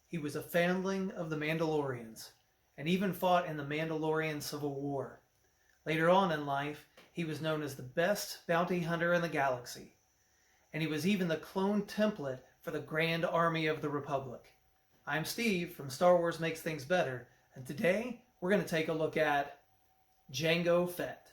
He was a foundling of the Mandalorians, and even fought in the Mandalorian Civil War. Later on in life, he was known as the best bounty hunter in the galaxy, and he was even the clone template for the Grand Army of the Republic. I'm Steve from Star Wars Makes Things Better, and today we're going to take a look at Jango Fett.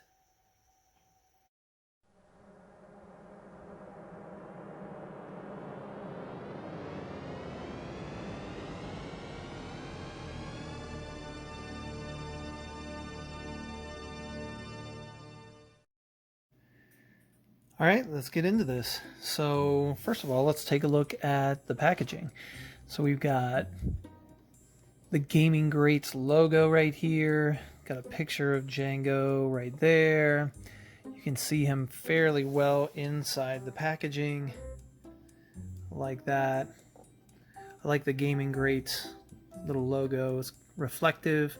All right, let's get into this. So first of all, let's take a look at the packaging. So we've got the Gaming Greats logo right here. Got a picture of Jango right there. You can see him fairly well inside the packaging, like that. I like the Gaming Greats little logo. It's reflective.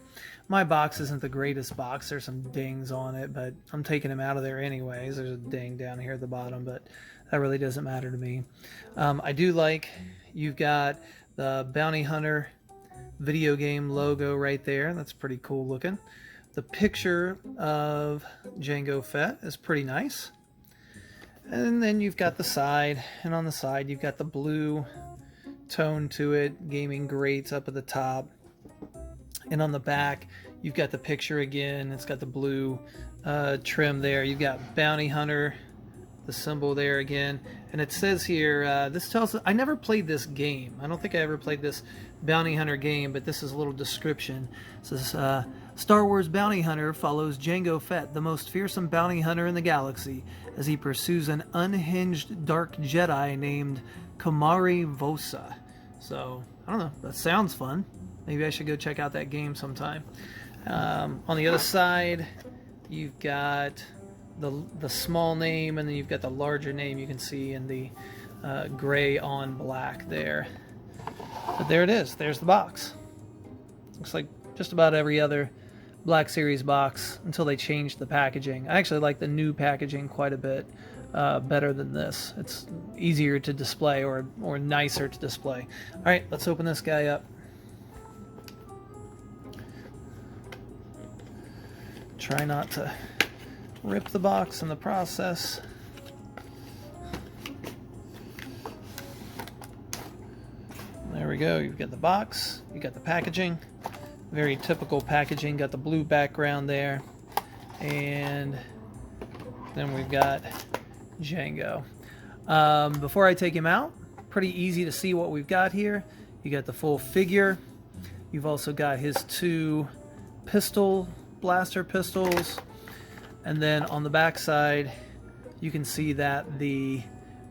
My box isn't the greatest box. There's some dings on it, but I'm taking them out of there anyways. There's a ding down here at the bottom, but that really doesn't matter to me. I do like you've got the Bounty Hunter video game logo right there. That's pretty cool looking. The picture of Jango Fett is pretty nice. And then you've got the side, and on the side you've got the blue tone to it, Gaming Greats up at the top. And on the back, you've got the picture again. It's got the blue trim there. You've got Bounty Hunter, the symbol there again. And it says here, this tells us, I never played this game. I don't think I ever played this Bounty Hunter game, but this is a little description. It says, Star Wars Bounty Hunter follows Jango Fett, the most fearsome bounty hunter in the galaxy, as he pursues an unhinged dark Jedi named Kamari Vosa. So, I don't know, that sounds fun. Maybe I should go check out that game sometime. On the other side, you've got the small name, and then you've got the larger name you can see in the gray on black there. But there it is. There's the box. Looks like just about every other Black Series box until they changed the packaging. I actually like the new packaging quite a bit better than this. It's easier to display or nicer to display. All right, let's open this guy up. Try not to rip the box in the process. There we go. You've got the box. You got the packaging. Very typical packaging. Got the blue background there. And then we've got Jango. Before I take him out, pretty easy to see what we've got here. You got the full figure. You've also got his two blaster pistols, and then on the back side you can see that the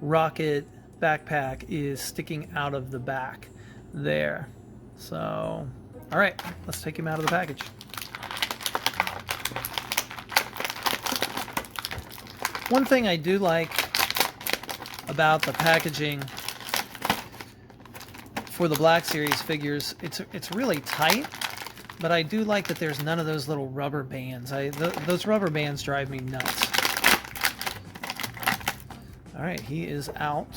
rocket backpack is sticking out of the back there. So all right, let's take him out of the package. One thing I do like about the packaging for the Black Series figures, it's really tight. But I do like that there's none of those little rubber bands. Those rubber bands drive me nuts. All right, he is out.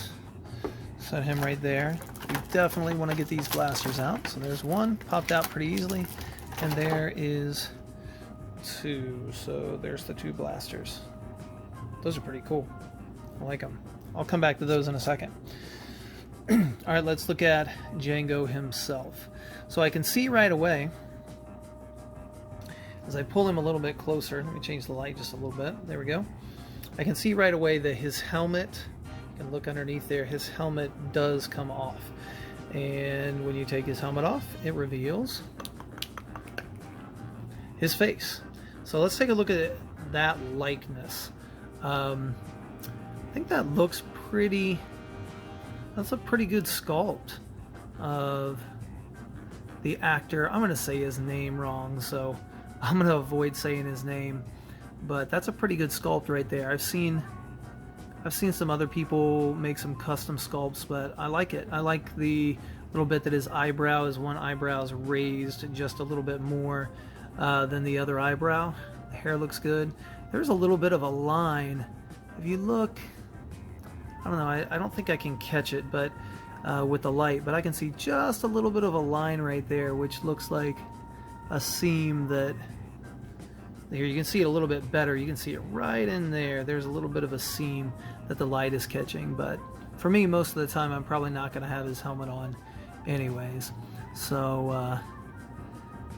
Set him right there. You definitely want to get these blasters out. So there's one, popped out pretty easily. And there is two. So there's the two blasters. Those are pretty cool. I like them. I'll come back to those in a second. All right, let's look at Jango himself. So I can see right away, as I pull him a little bit closer, let me change the light just a little bit. There we go. I can see right away that his helmet, you can look underneath there, his helmet does come off. And when you take his helmet off, it reveals his face. So let's take a look at that likeness. I think that looks pretty, that's a pretty good sculpt of the actor. I'm going to say his name wrong, so I'm going to avoid saying his name, but that's a pretty good sculpt right there. I've seen some other people make some custom sculpts, but I like it. I like the little bit that his one eyebrow is raised just a little bit more than the other eyebrow. The hair looks good. There's a little bit of a line. If you look, I don't know, I don't think I can catch it, but with the light, but I can see just a little bit of a line right there, which looks like a seam that, here you can see it a little bit better. You can see it right in there. There's a little bit of a seam that the light is catching, but for me, most of the time, I'm probably not going to have his helmet on anyways. So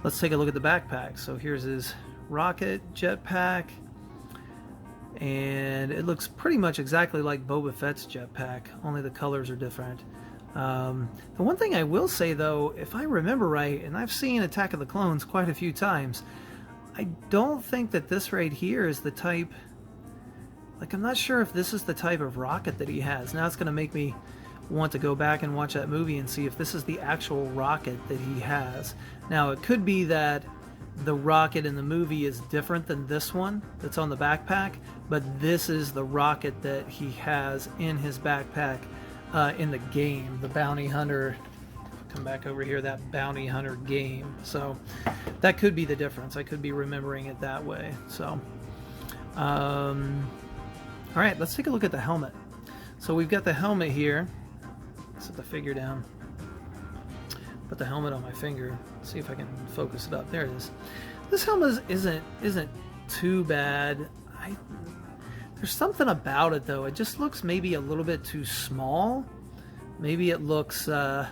let's take a look at the backpack. So here's his rocket jetpack, and it looks pretty much exactly like Boba Fett's jetpack, only the colors are different. The one thing I will say though, if I remember right, and I've seen Attack of the Clones quite a few times, I don't think that this right here is the type, like I'm not sure if this is the type of rocket that he has. Now it's going to make me want to go back and watch that movie and see if this is the actual rocket that he has. Now it could be that the rocket in the movie is different than this one that's on the backpack, but this is the rocket that he has in his backpack in the game, the Bounty Hunter. Come back over here, that Bounty Hunter game. So that could be the difference. I could be remembering it that way. So all right, let's take a look at the helmet. So we've got the helmet here. Set the figure down, put the helmet on my finger, see if I can focus it up. There it is. This helmet isn't too bad. There's something about it though. It just looks maybe a little bit too small. Maybe it looks just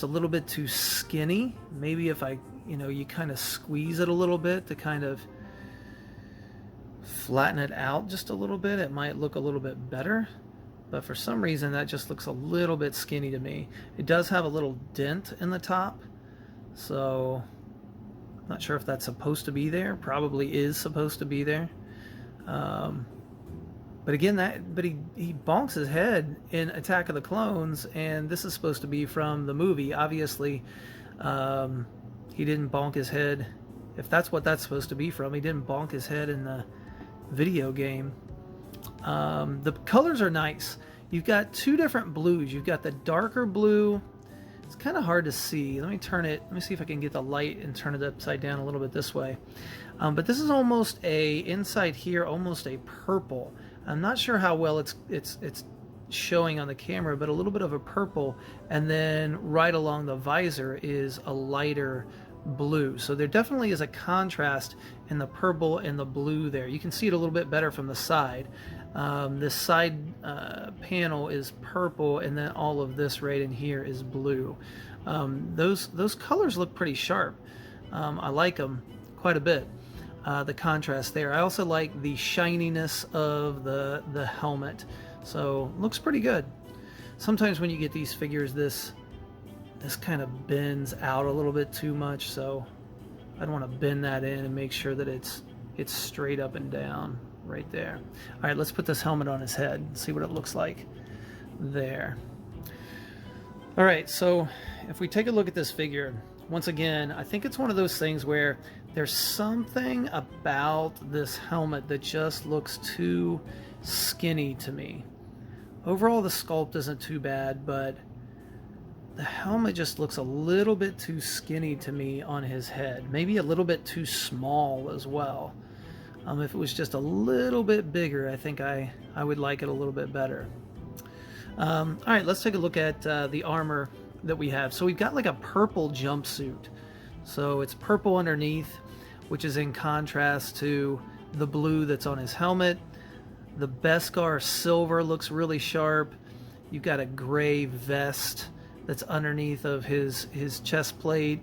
a little bit too skinny. Maybe if you kind of squeeze it a little bit to kind of flatten it out just a little bit, it might look a little bit better. But for some reason that just looks a little bit skinny to me. It does have a little dent in the top, so I'm not sure if that's supposed to be there. Probably is supposed to be there. But again, he bonks his head in Attack of the Clones, and this is supposed to be from the movie. Obviously, he didn't bonk his head. If that's what that's supposed to be from, he didn't bonk his head in the video game. The colors are nice. You've got two different blues. You've got the darker blue. It's kind of hard to see. Let me turn it. Let me see if I can get the light and turn it upside down a little bit this way. But this is almost inside here, almost a purple. I'm not sure how well it's showing on the camera, but a little bit of a purple, and then right along the visor is a lighter blue. So there definitely is a contrast in the purple and the blue there. You can see it a little bit better from the side. This side panel is purple, and then all of this right in here is blue. Those colors look pretty sharp. I like them quite a bit. The contrast there. I also like the shininess of the helmet. So looks pretty good. Sometimes when you get these figures, this kind of bends out a little bit too much, so I'd want to bend that in and make sure that it's straight up and down right there. All right, let's put this helmet on his head and see what it looks like there. All right, so if we take a look at this figure, once again, I think it's one of those things where there's something about this helmet that just looks too skinny to me. Overall, the sculpt isn't too bad, but the helmet just looks a little bit too skinny to me on his head. Maybe a little bit too small as well. If it was just a little bit bigger, I think I would like it a little bit better. All right, let's take a look at the armor that we have. So we've got like a purple jumpsuit. So it's purple underneath, which is in contrast to the blue that's on his helmet. The Beskar silver looks really sharp. You've got a gray vest that's underneath of his chest plate.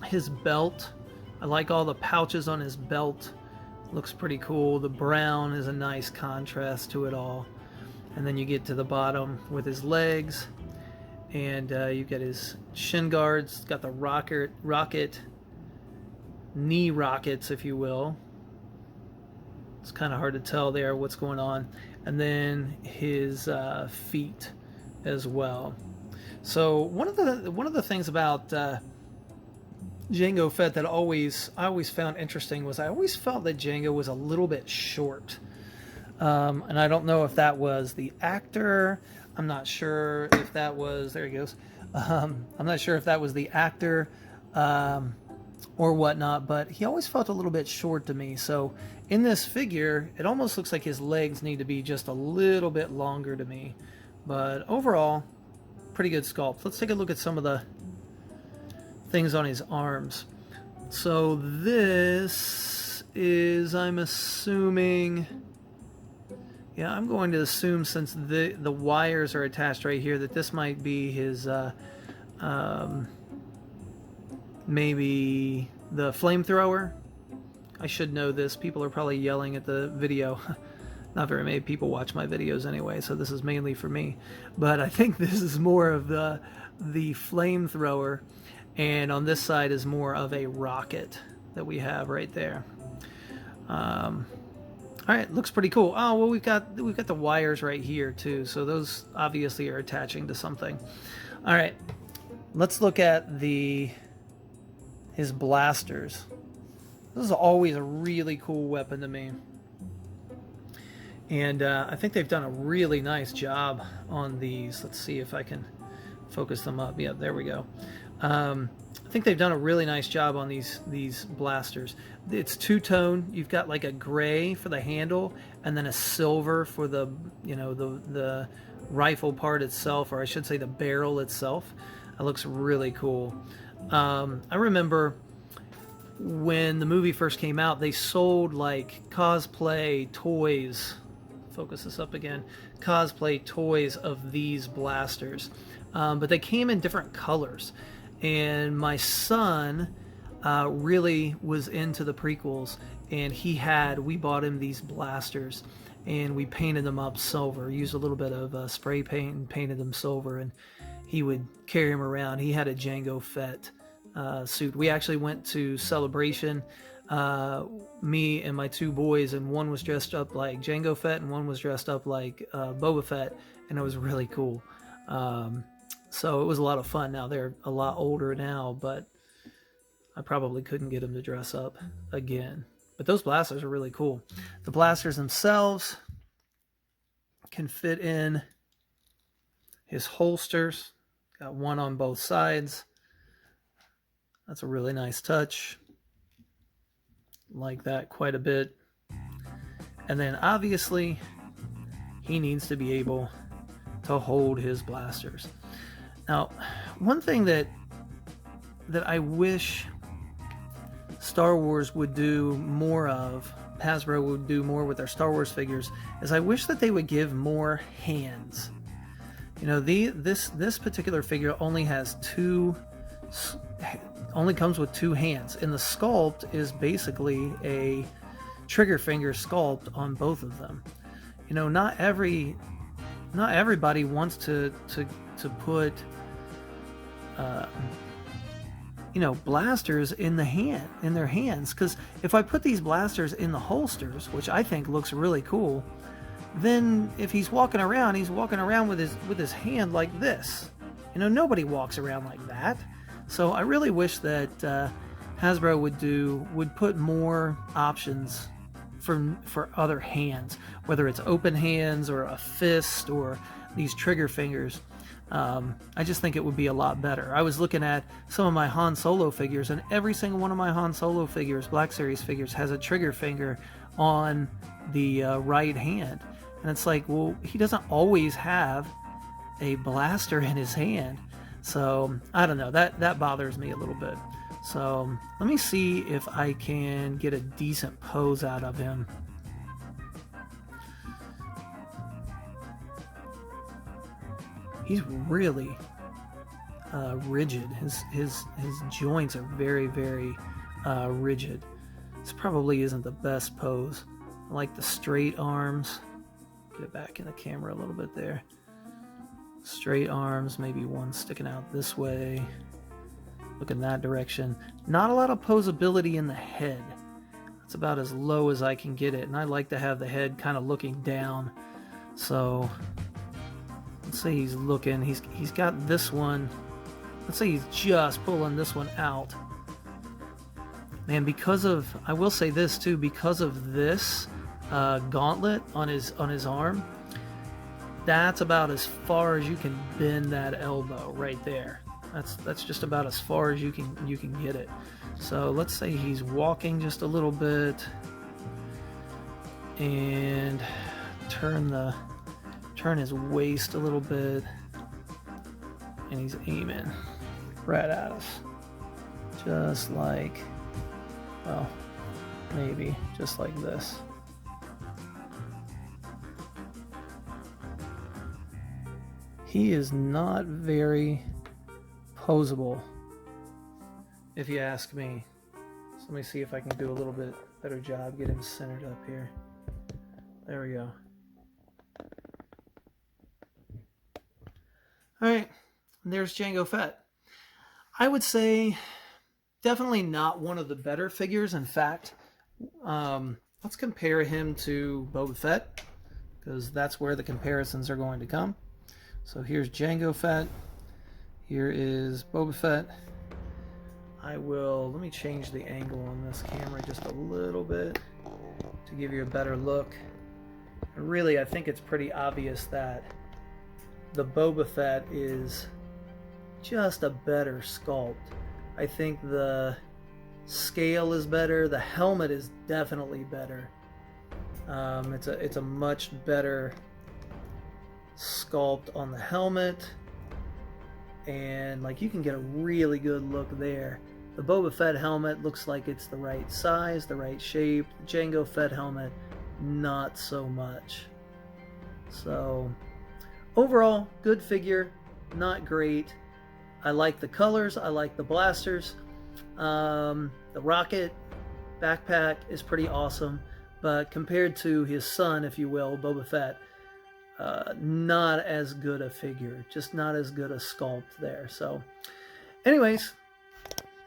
His belt, I like all the pouches on his belt. Looks pretty cool. The brown is a nice contrast to it all. And then you get to the bottom with his legs, and you've got his shin guards. Got the rocket knee rockets, if you will. It's kind of hard to tell there what's going on. And then his feet as well. So one of the things about Jango Fett that I always found interesting was I always felt that Jango was a little bit short. And I don't know if that was the actor. I'm not sure if that was, there he goes. I'm not sure if that was the actor or whatnot, but he always felt a little bit short to me. So in this figure, it almost looks like his legs need to be just a little bit longer to me. But overall, pretty good sculpt. Let's take a look at some of the things on his arms. So this is, I'm assuming, yeah, I'm going to assume, since the wires are attached right here, that this might be his maybe the flamethrower. I should know this. People are probably yelling at the video. Not very many people watch my videos anyway, so this is mainly for me. But I think this is more of the flamethrower, and on this side is more of a rocket that we have right there. All right, looks pretty cool. Oh well, we've got the wires right here too, so those obviously are attaching to something. All right, let's look at his blasters. This is always a really cool weapon to me. And I think they've done a really nice job on these. Let's see if I can focus them up. Yeah, there we go. I think they've done a really nice job on these blasters. It's two-tone. You've got like a gray for the handle and then a silver for the, you know, the rifle part itself, or I should say the barrel itself. It looks really cool. I remember when the movie first came out, they sold like cosplay toys. Focus this up again. Cosplay toys of these blasters, but they came in different colors. And my son really was into the prequels, and we bought him these blasters, and we painted them up silver. Used a little bit of spray paint and painted them silver, and he would carry him around. He had a Jango Fett suit. We actually went to Celebration, me and my two boys, and one was dressed up like Jango Fett and one was dressed up like Boba Fett, and it was really cool. So it was a lot of fun. Now they're a lot older now, but I probably couldn't get them to dress up again. But those blasters are really cool. The blasters themselves can fit in his holsters. Got one on both sides. That's a really nice touch. Like that quite a bit. And then obviously he needs to be able to hold his blasters. Now, one thing that I wish Star Wars would do more of, Hasbro would do more with their Star Wars figures, is I wish that they would give more hands. You know, this particular figure only comes with two hands, and the sculpt is basically a trigger finger sculpt on both of them. You know, not everybody wants to put you know, blasters in their hands, because if I put these blasters in the holsters, which I think looks really cool, then if he's walking around with his hand like this. You know, nobody walks around like that. So I really wish that Hasbro would put more options for other hands, whether it's open hands or a fist or these trigger fingers. I just think it would be a lot better. I was looking at some of my Han Solo figures, and every single one of my Han Solo figures, Black Series figures, has a trigger finger on the right hand. And it's like, well, he doesn't always have a blaster in his hand. So, I don't know, that bothers me a little bit. So, let me see if I can get a decent pose out of him. He's really rigid. His joints are very, very rigid. This probably isn't the best pose. I like the straight arms. Get it back in the camera a little bit there. Straight arms, maybe one sticking out this way. Look in that direction. Not a lot of posability in the head. That's about as low as I can get it, and I like to have the head kind of looking down. So let's say he's looking. He's got this one. Let's say he's just pulling this one out. Man, I will say this too, because of this gauntlet on his arm, that's about as far as you can bend that elbow right there. That's just about as far as you can get it. So let's say he's walking just a little bit, and turn his waist a little bit, and he's aiming right at us, just like, well, maybe just like this. He is not very posable, if you ask me. So let me see if I can do a little bit better job, get him centered up here. There we go. Alright, there's Jango Fett. I would say definitely not one of the better figures. In fact, let's compare him to Boba Fett, because that's where the comparisons are going to come. So here's Jango Fett. Here is Boba Fett. Let me change the angle on this camera just a little bit to give you a better look. And really, I think it's pretty obvious that the Boba Fett is just a better sculpt. I think the scale is better. The helmet is definitely better. It's a much better sculpt on the helmet, and like you can get a really good look there. The Boba Fett helmet looks like it's the right size, the right shape. The Jango Fett helmet, not so much. So overall, good figure, not great. I like the colors, I like the blasters. The rocket backpack is pretty awesome, but compared to his son, if you will, Boba Fett, not as good a figure, just not as good a sculpt there. So anyways,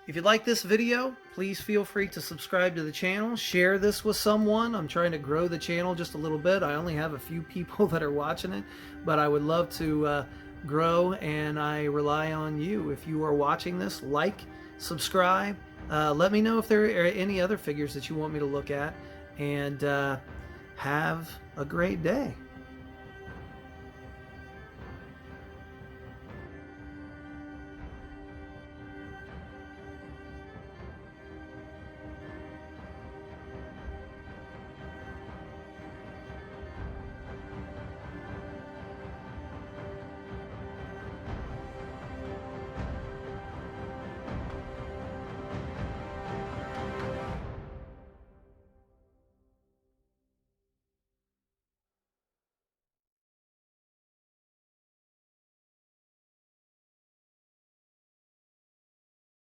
if you like this video, please feel free to subscribe to the channel, share this with someone. I'm trying to grow the channel just a little bit. I only have a few people that are watching it, but I would love to grow, and I rely on you. If you are watching this, like, subscribe, let me know if there are any other figures that you want me to look at, and have a great day.